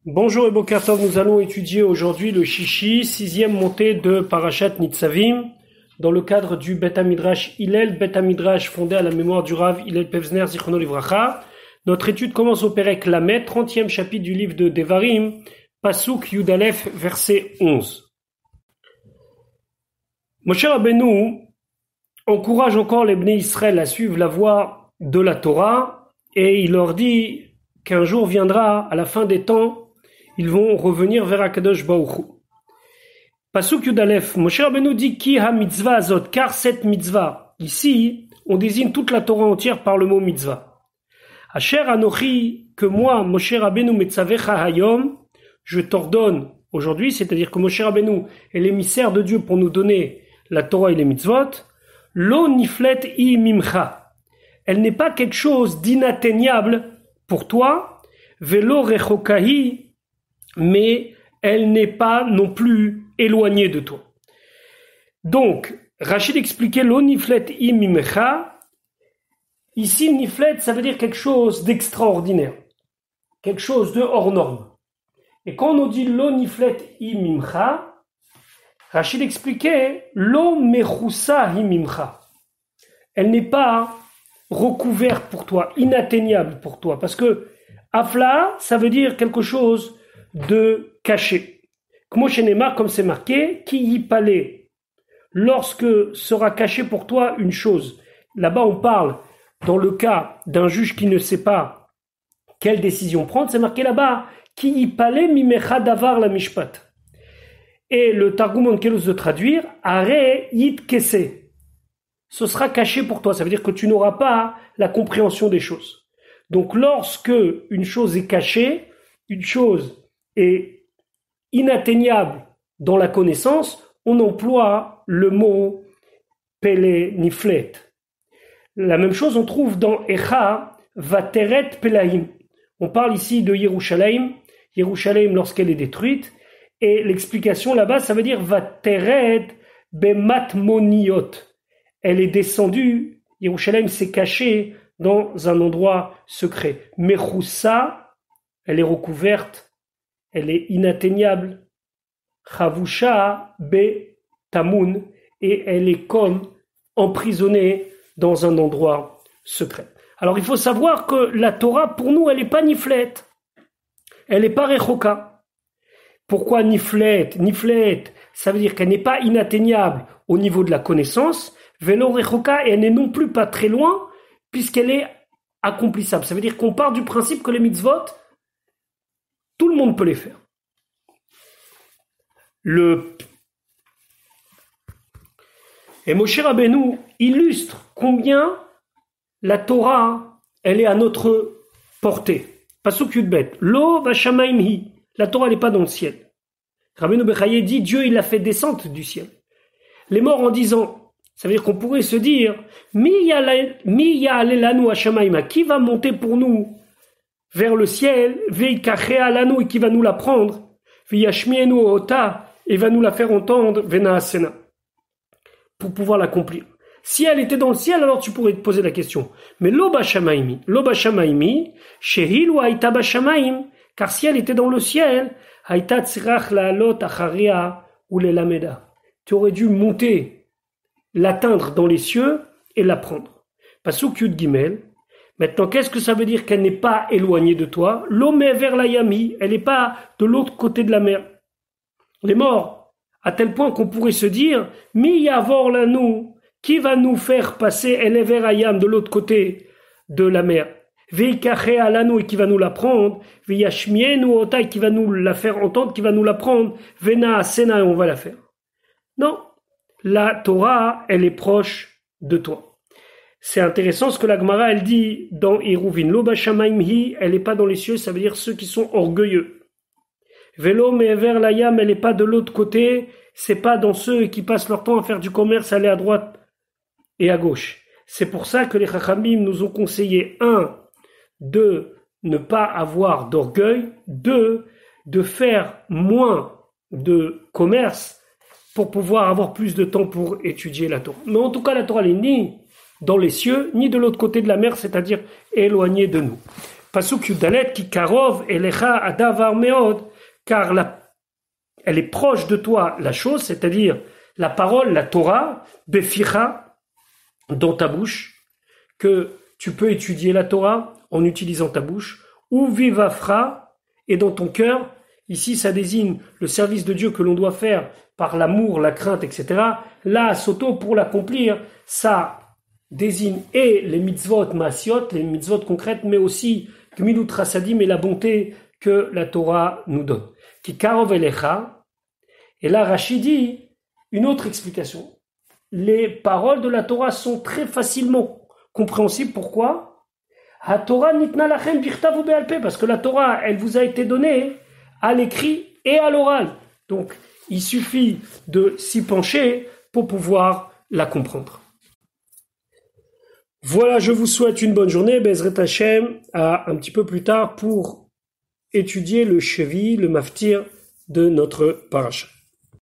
Bonjour et Boker Tov, nous allons étudier aujourd'hui le Shishi, sixième montée de Parashat Nitzavim, dans le cadre du Bet HaMidrash Hillel, Bet HaMidrash fondé à la mémoire du Rav Hillel Pevzner Zichrono Livracha. Notre étude commence au Perek Lamed, 30e chapitre du livre de Devarim, Pasuk Yudalef, verset 11. Moshe Rabbeinu encourage encore les Bnei Israël à suivre la voie de la Torah, et il leur dit qu'un jour viendra, à la fin des temps, ils vont revenir vers Akadosh Baruch Hu. Pasuk Yudalef, Moshe Rabbeinu dit Ki ha mitzvah azot, car cette mitzvah, ici, on désigne toute la Torah entière par le mot mitzvah. Asher anochi, que moi, Moshe Rabbeinu metzavecha hayom, je t'ordonne aujourd'hui, c'est-à-dire que Moshe Rabbeinu est l'émissaire de Dieu pour nous donner la Torah et les mitzvot, lo niflet i mimcha. Elle n'est pas quelque chose d'inatteignable pour toi, velo rechokahi, mais elle n'est pas non plus éloignée de toi. Donc, Rachid expliquait lo niflet i mimcha. Ici, niflet, ça veut dire quelque chose d'extraordinaire, quelque chose de hors norme. Et quand on dit lo niflet i mimcha, Rachid expliquait lo mechoussa hi mimcha. Elle n'est pas recouverte pour toi, inatteignable pour toi, parce que afla, ça veut dire quelque chose de caché. Comme c'est marqué, ki yipale, lorsque sera caché pour toi une chose. Là-bas, on parle dans le cas d'un juge qui ne sait pas quelle décision prendre, c'est marqué là-bas, ki yipale mimecha davar la mishpat. Et le Targum Onkelos de traduire, are yit kese. Ce sera caché pour toi, ça veut dire que tu n'auras pas la compréhension des choses. Donc lorsque une chose est cachée, une chose est inatteignable dans la connaissance, on emploie le mot pele niflet. La même chose on trouve dans Echa vateret pelaim. On parle ici de Yerushalayim, Yerushalayim lorsqu'elle est détruite, et l'explication là-bas ça veut dire vateret bematmoniot. Elle est descendue, Yerushalayim s'est cachée dans un endroit secret. Mechoussa, elle est recouverte, elle est inatteignable. Chavusha be tamun, et elle est comme emprisonnée dans un endroit secret. Alors il faut savoir que la Torah, pour nous, elle n'est pas niflet. Elle n'est pas rechoka. Pourquoi niflet? Niflet, ça veut dire qu'elle n'est pas inatteignable au niveau de la connaissance. Velo rechoka, et elle n'est non plus pas très loin, puisqu'elle est accomplissable. Ça veut dire qu'on part du principe que les mitzvot, tout le monde peut les faire. Et Moshe Rabbeinu illustre combien la Torah, elle est à notre portée. Pasuk Yudbet, lo vashamaim hi. La Torah n'est pas dans le ciel. Rabbeinu Bechaye dit, Dieu il l'a fait descendre du ciel. Les morts en disant, ça veut dire qu'on pourrait se dire, mi ya'alelanu hashamaima, qui va monter pour nous vers le ciel, veikachea lanu, et qui va nous la prendre, veyashmienu ota, et va nous la faire entendre, venaasena, pour pouvoir l'accomplir. Si elle était dans le ciel, alors tu pourrais te poser la question. Mais lo bashamaimi, shehil ou haïta bashamaim, car si elle était dans le ciel, haïta tzirach la'alot acharia ou lelameda. Tu aurais dû monter, l'atteindre dans les cieux et la prendre. Pasuk Yud Gimel. Maintenant, qu'est-ce que ça veut dire qu'elle n'est pas éloignée de toi? L'homme est vers la yami, elle n'est pas de l'autre côté de la mer. Les morts, à tel point qu'on pourrait se dire, mi yavor lanu, qui va nous faire passer, elle est vers Ayam, de l'autre côté de la mer. Veikache alanu, et qui va nous la prendre. Veyashmienu ota, et qui va nous la faire entendre, qui va nous la prendre. Vena asena, et on va la faire. Non. La Torah, elle est proche de toi. C'est intéressant ce que la Gemara, elle dit dans Eruvin. Lo bashamaim hi, elle n'est pas dans les cieux, ça veut dire ceux qui sont orgueilleux. Velo me'ever layam, elle n'est pas de l'autre côté, c'est pas dans ceux qui passent leur temps à faire du commerce, aller à droite et à gauche. C'est pour ça que les Chachamim nous ont conseillé, 1, de ne pas avoir d'orgueil, 2, de faire moins de commerce, pour pouvoir avoir plus de temps pour étudier la Torah. Mais en tout cas, la Torah n'est ni dans les cieux, ni de l'autre côté de la mer, c'est-à-dire éloignée de nous. Pasuk Yudalet, qui karov elecha adavar meod, car elle est proche de toi, la chose, c'est-à-dire la parole, la Torah, beficha, dans ta bouche, que tu peux étudier la Torah en utilisant ta bouche, ou vivafra, et dans ton cœur. Ici, ça désigne le service de Dieu que l'on doit faire par l'amour, la crainte, etc. Là, Soto, pour l'accomplir, ça désigne et les mitzvot maasiot, les mitzvot concrètes, mais aussi gmilut chasadim et la bonté que la Torah nous donne. Ki karov elecha. Et là, Rashi dit une autre explication. Les paroles de la Torah sont très facilement compréhensibles. Pourquoi? Ha Torah nitna lachem bichtav ube'al peh, parce que la Torah, elle vous a été donnée à l'écrit et à l'oral. Donc, il suffit de s'y pencher pour pouvoir la comprendre. Voilà, je vous souhaite une bonne journée. Bezrat Hashem, à un petit peu plus tard pour étudier le Shevi, le Maftir de notre paracha.